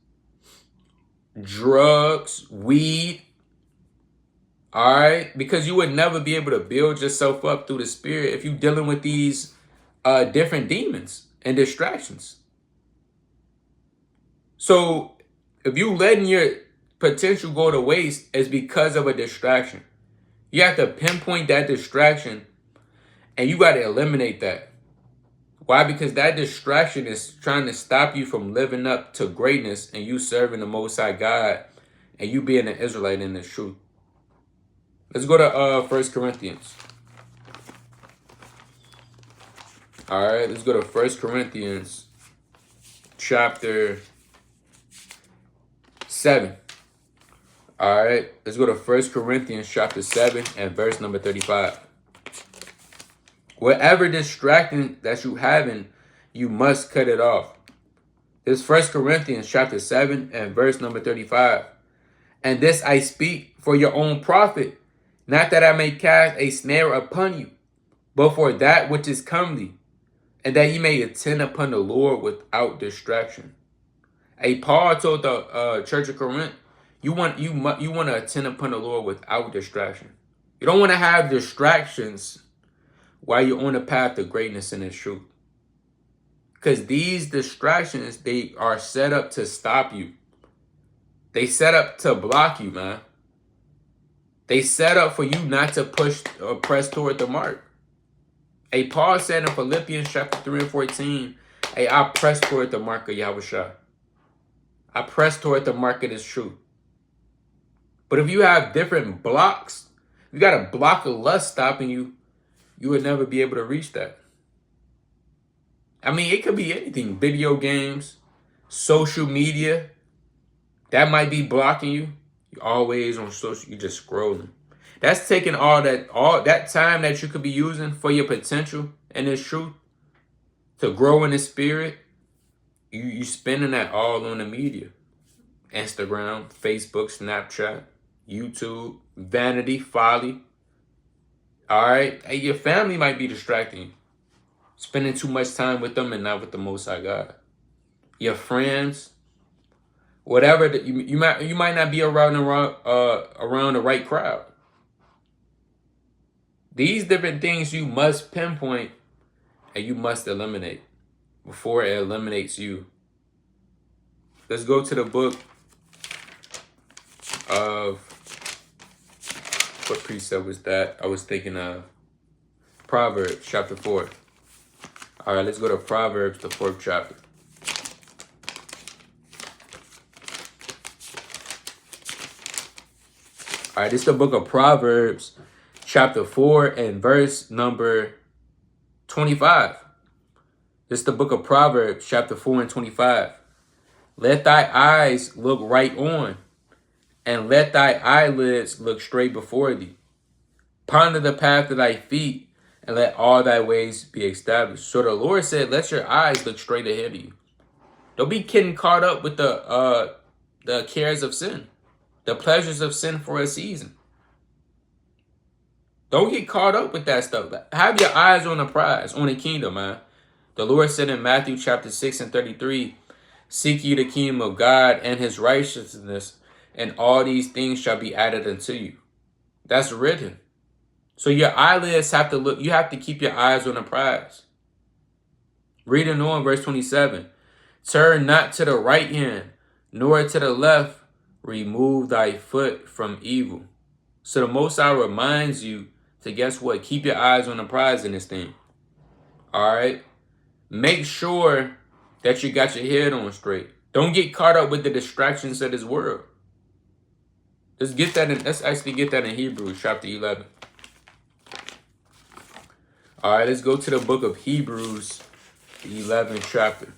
Speaker 1: Drugs, weed. All right? Because you would never be able to build yourself up through the Spirit if you're dealing with these different demons and distractions. So if you letting your potential go to waste, it's because of a distraction. You have to pinpoint that distraction, and you got to eliminate that. Why? Because that distraction is trying to stop you from living up to greatness and you serving the Most High God and you being an Israelite in this truth. Let's go to 1 Corinthians. All right, let's go to 1 Corinthians chapter 7. All right, let's go to 1 Corinthians chapter 7 and verse number 35. Whatever distracting that you having, you must cut it off. This is 1 Corinthians chapter 7 and verse number 35. And this I speak for your own profit, not that I may cast a snare upon you, but for that which is comely, and that ye may attend upon the Lord without distraction. Paul told the church of Corinth, you want to attend upon the Lord without distraction. You don't want to have distractions while you're on the path to greatness and the truth. Because these distractions, they are set up to stop you. They set up to block you, man. They set up for you not to push or press toward the mark. Paul said in Philippians chapter 3 and 14, I press toward the mark of Yahushua. I press toward the mark of this truth. But if you have different blocks, you got a block of lust stopping you, you would never be able to reach that. I mean, it could be anything. Video games, social media. That might be blocking you. You're always on social, you're just scrolling. That's taking all that time that you could be using for your potential and this truth to grow in the spirit. You spending that all on the media. Instagram, Facebook, Snapchat, YouTube, vanity, folly. All right? Your family might be distracting you. Spending too much time with them and not with the Most High God. Your friends, whatever, you might not be around the right crowd. These different things you must pinpoint and you must eliminate before it eliminates you. Let's go to the book of, what precept was that? I was thinking of Proverbs chapter 4. All right, let's go to Proverbs, the 4th chapter. All right, this is the book of Proverbs, chapter 4 and verse number 25. This is the book of Proverbs, chapter 4 and 25. Let thy eyes look right on, and let thy eyelids look straight before thee. Ponder the path of thy feet, and let all thy ways be established. So the Lord said, let your eyes look straight ahead of you. Don't be getting caught up with the cares of sin, the pleasures of sin for a season. Don't get caught up with that stuff. Have your eyes on the prize, on the kingdom, man. The Lord said in Matthew chapter 6 and 33, seek ye the kingdom of God and his righteousness, and all these things shall be added unto you. That's written. So your eyelids have to look, you have to keep your eyes on the prize. Reading on verse 27. Turn not to the right hand, nor to the left. Remove thy foot from evil. So the Most High reminds you to, guess what? Keep your eyes on the prize in this thing. All right? Make sure that you got your head on straight. Don't get caught up with the distractions of this world. Let's actually get that in Hebrews chapter 11. All right, let's go to the book of Hebrews, the 11th chapter.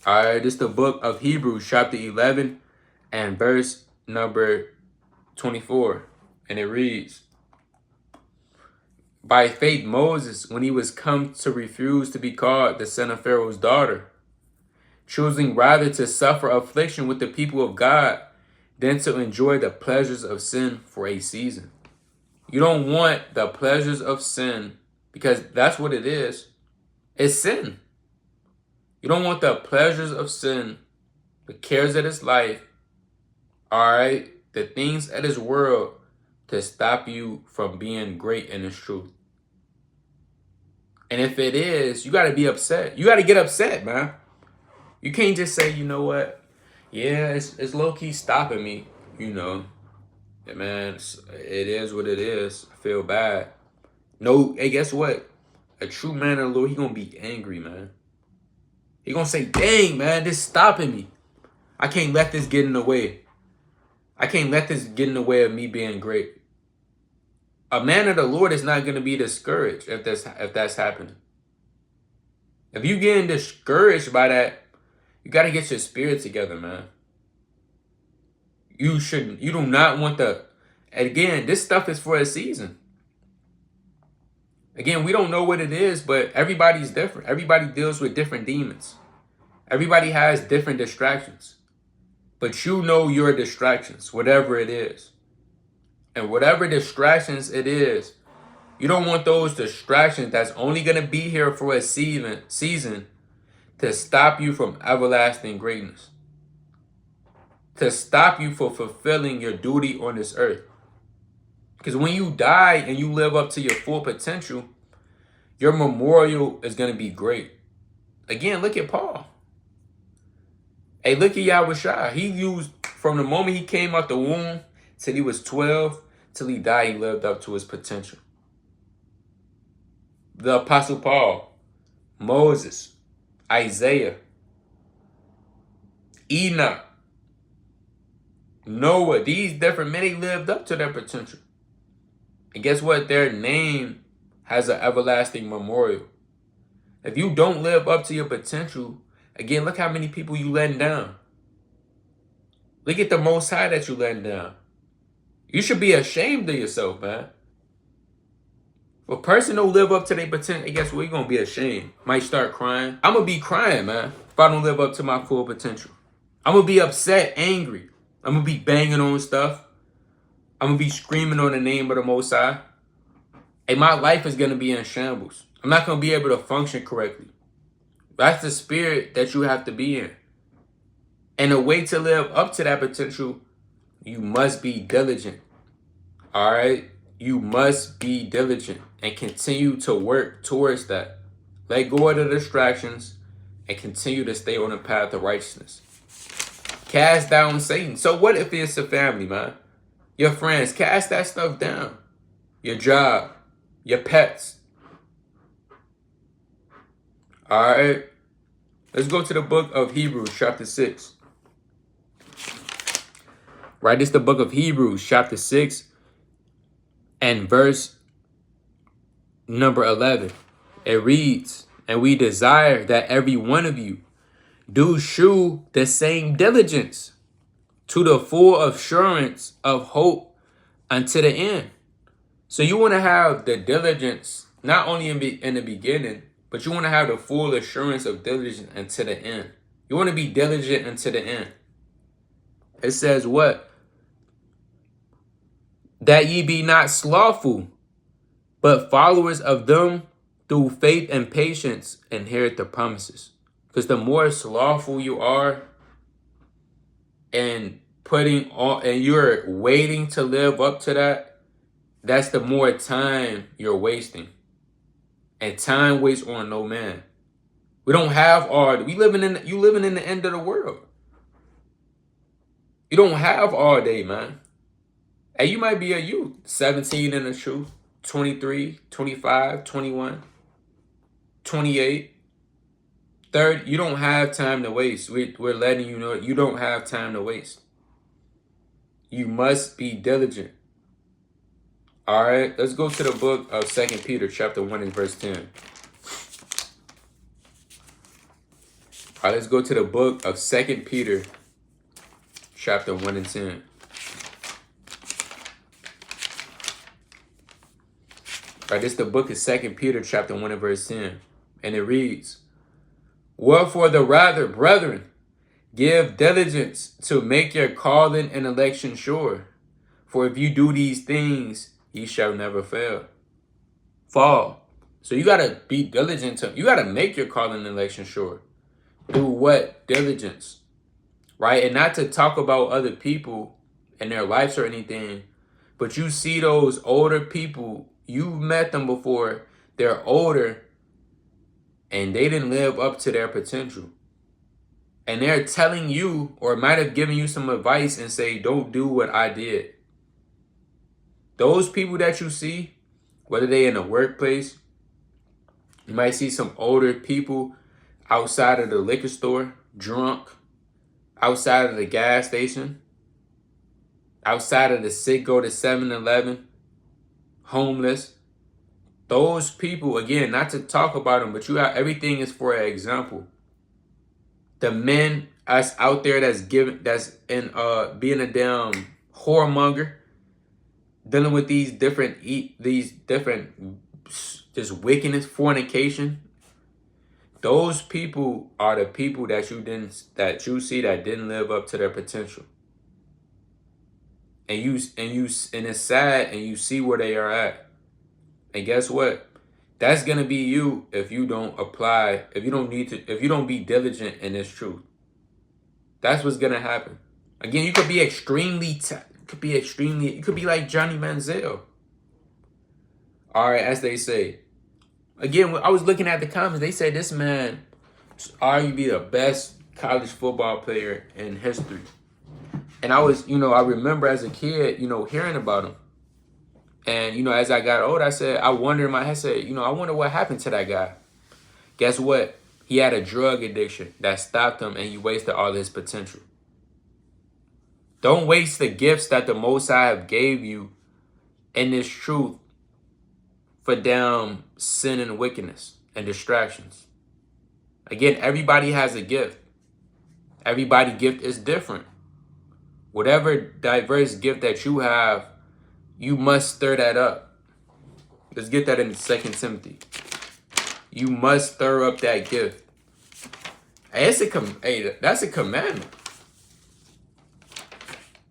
Speaker 1: All right, this is the book of Hebrews, chapter 11, and verse number 24. And it reads, by faith Moses, when he was come to refuse to be called the son of Pharaoh's daughter, choosing rather to suffer affliction with the people of God than to enjoy the pleasures of sin for a season. You don't want the pleasures of sin, because that's what it is. It's sin. You don't want the pleasures of sin, the cares of this life, all right, the things of this world to stop you from being great in this truth. And if it is, you got to be upset. You got to get upset, man. You can't just say, you know what? Yeah, it's low-key stopping me, you know. Yeah, man, it is what it is. I feel bad. No, hey, guess what? A true man of the Lord, he going to be angry, man. He going to say, dang, man, this stopping me. I can't let this get in the way. I can't let this get in the way of me being great. A man of the Lord is not going to be discouraged if that's happening. If you getting discouraged by that, you got to get your spirit together, man. You do not want again, this stuff is for a season. Again, we don't know what it is, but everybody's different. Everybody deals with different demons. Everybody has different distractions. But you know your distractions, whatever it is. And whatever distractions it is, you don't want those distractions that's only going to be here for a season to stop you from everlasting greatness. To stop you from fulfilling your duty on this earth. Because when you die and you live up to your full potential, your memorial is going to be great. Again, look at Paul. Hey, look at Yahushua. He used, from the moment he came out the womb till he was 12, till he died, he lived up to his potential. The Apostle Paul, Moses, Isaiah, Enoch, Noah, these different men, they lived up to their potential. And guess what? Their name has an everlasting memorial. If you don't live up to your potential, again, look how many people you letting down. Look at the Most High that you letting down. You should be ashamed of yourself, man. If a person don't live up to their potential, guess what? You're going to be ashamed. Might start crying. I'm going to be crying, man, if I don't live up to my full potential. I'm going to be upset, angry. I'm going to be banging on stuff. I'm going to be screaming on the name of the Most High. And my life is going to be in shambles. I'm not going to be able to function correctly. That's the spirit that you have to be in. And the way to live up to that potential, you must be diligent. All right? You must be diligent and continue to work towards that. Let go of the distractions and continue to stay on the path of righteousness. Cast down Satan. So what if it's a family, man? Your friends, cast that stuff down. Your job, your pets. All right? Let's go to the book of Hebrews, chapter 6. Right? This is the book of Hebrews, chapter 6, and verse number 11. It reads, "And we desire that every one of you do shew the same diligence to the full assurance of hope unto the end." So you want to have the diligence, not only in the beginning, but you want to have the full assurance of diligence unto the end. You want to be diligent unto the end. It says what? That ye be not slothful, but followers of them through faith and patience inherit the promises. Because the more slothful you are and putting on, and you're waiting to live up to that, that's the more time you're wasting. And time waits on no man. We don't have you living in the end of the world. You don't have all day, man. And you might be a youth, 17 in the truth, 23, 25, 21, 28, 30. You don't have time to waste. We're letting you know you don't have time to waste. You must be diligent. All right, let's go to the book of 2 Peter, chapter 1 and verse 10. All right, let's go to the book of 2 Peter, chapter 1 and 10. All right, this is the book of 2 Peter, chapter 1 and verse 10. And it reads, "Wherefore the rather, brethren, give diligence to make your calling and election sure. For if you do these things, ye shall never fall." So you got to be diligent. You got to make your calling and election sure. Do what? Diligence. Right? And not to talk about other people and their lives or anything, but you see those older people, you've met them before, they're older, and they didn't live up to their potential. And they're telling you, or might have given you some advice and say, don't do what I did. Those people that you see, whether they in the workplace, you might see some older people outside of the liquor store, drunk, outside of the gas station, outside of the Citgo, the 7-Eleven, homeless. Those people, again, not to talk about them, but everything is for an example. The men us out there that's in being a damn whoremonger, dealing with these different just wickedness, fornication. Those people are the people that you see that didn't live up to their potential. And it's sad, and you see where they are at. And guess what? That's gonna be you if you don't apply, if you don't be diligent in this truth. That's what's gonna happen. Again, you could be you could be like Johnny Manziel. All right, as they say. Again, I was looking at the comments. They say this man is arguably the best college football player in history. And I remember as a kid, hearing about him. And, as I got older, I wonder in my head, I wonder what happened to that guy. Guess what? He had a drug addiction that stopped him, and he wasted all his potential. Don't waste the gifts that the Most High have gave you in this truth for damn sin and wickedness and distractions. Again, everybody has a gift. Everybody's gift is different. Whatever diverse gift that you have, you must stir that up. Let's get that in 2 Timothy. You must stir up that gift. Hey, that's a commandment.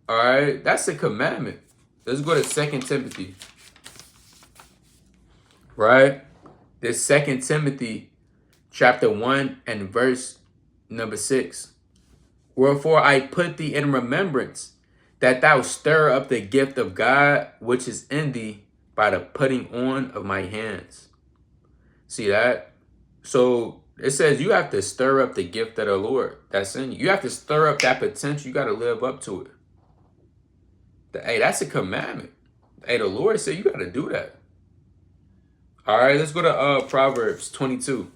Speaker 1: All right, that's a commandment. Let's go to 2 Timothy. Right? This 2 Timothy chapter 1 and verse number 6. Wherefore I put thee in remembrance, that thou stir up the gift of God which is in thee by the putting on of my hands. See that? So it says you have to stir up the gift of the Lord that's in you. You have to stir up that potential. You got to live up to it. Hey, that's a commandment. Hey, the Lord said you got to do that. All right, let's go to Proverbs 22.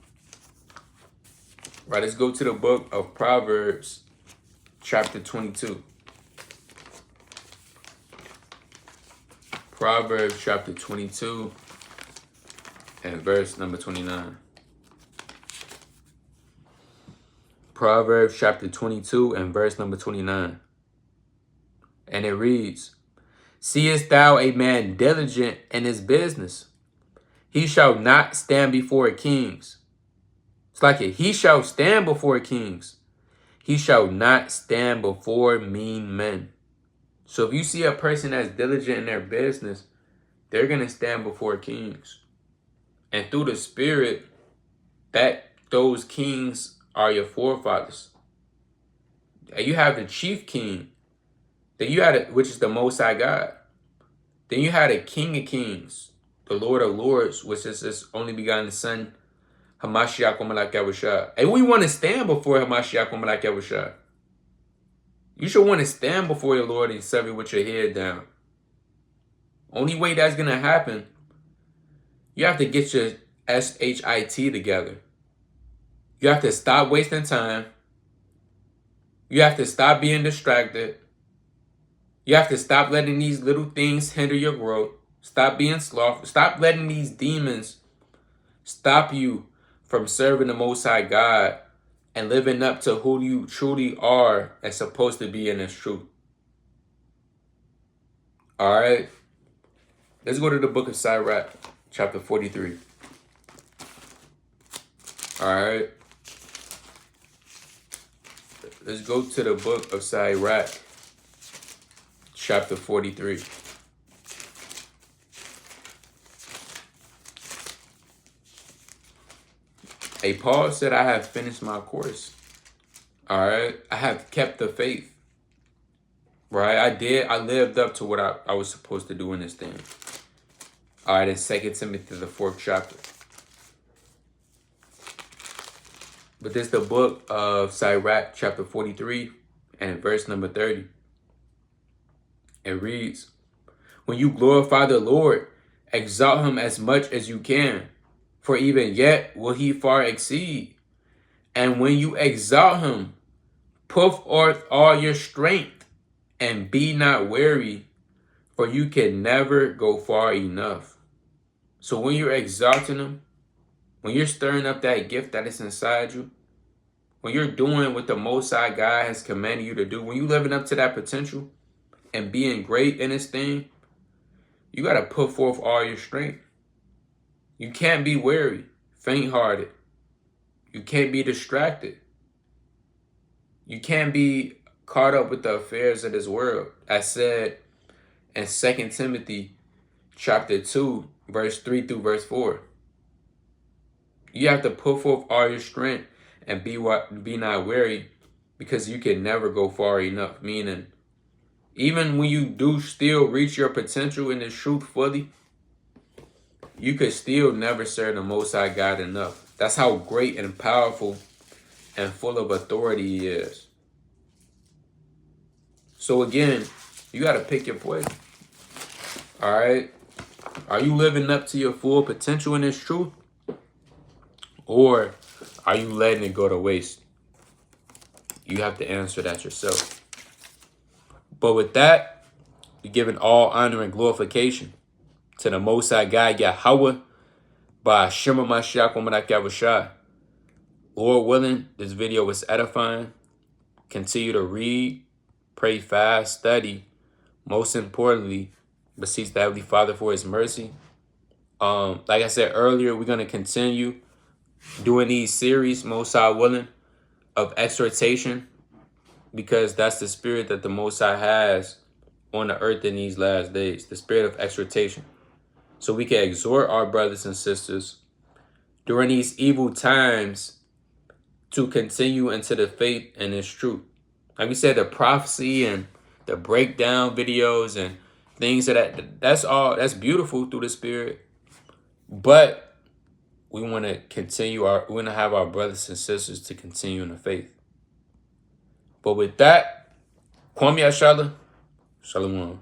Speaker 1: Right, let's go to the book of Proverbs, chapter 22. Proverbs chapter 22 and verse number 29. Proverbs chapter 22 and verse number 29. And it reads, Seest thou a man diligent in his business? He shall not stand before kings. It's like it. He shall stand before kings. He shall not stand before mean men. So if you see a person that's diligent in their business, they're going to stand before kings. And through the Spirit, those kings are your forefathers. And you have the chief king. Then you had which is the Most High God. Then you had a King of Kings, the Lord of Lords, which is His only begotten Son, Hamashiach Malak Yahushua. And we want to stand before Hamashiach Malak Yahushua. You should want to stand before your Lord and serve Him with your head down. Only way that's going to happen, you have to get your SHIT together. You have to stop wasting time. You have to stop being distracted. You have to stop letting these little things hinder your growth. Stop being slothful. Stop letting these demons stop you from serving the Most High God and living up to who you truly are and supposed to be in this truth. All right. Let's go to the book of Sirach, chapter 43. All right. Let's go to the book of Sirach, chapter 43. Hey, Paul said, I have finished my course. All right. I have kept the faith. Right. I lived up to what I was supposed to do in this thing. All right. In 2 Timothy, the 4th chapter. But this is the book of Sirach, chapter 43, and verse number 30. It reads, When you glorify the Lord, exalt Him as much as you can, for even yet will He far exceed. And when you exalt Him, put forth all your strength, and be not weary, for you can never go far enough. So when you're exalting Him, when you're stirring up that gift that is inside you, when you're doing what the Most High God has commanded you to do, when you're living up to that potential and being great in this thing, you got to put forth all your strength. You can't be weary, faint-hearted. You can't be distracted. You can't be caught up with the affairs of this world. I said in 2 Timothy chapter 2, verse 3 through verse 4. You have to put forth all your strength and be not weary, because you can never go far enough. Meaning, even when you do still reach your potential in this truth fully, you could still never serve the Most High God enough. That's how great and powerful and full of authority He is. So again, you got to pick your poison. All right? Are you living up to your full potential in this truth? Or are you letting it go to waste? You have to answer that yourself. But with that, we're giving all honor and glorification to the Most High God, Yahweh, by Shema Mashiach Womadak Yahushua. Lord willing, this video was edifying. Continue to read, pray, fast, study. Most importantly, beseech the Heavenly Father for His mercy. Like I said earlier, we're going to continue doing these series, Most High willing, of exhortation, because that's the spirit that the Most High has on the earth in these last days, the spirit of exhortation. So we can exhort our brothers and sisters during these evil times to continue into the faith and its truth. Like we said, the prophecy and the breakdown videos and things that's beautiful through the spirit. But we want to we want to have our brothers and sisters to continue in the faith. But with that, Kwame Ashala, Shalom.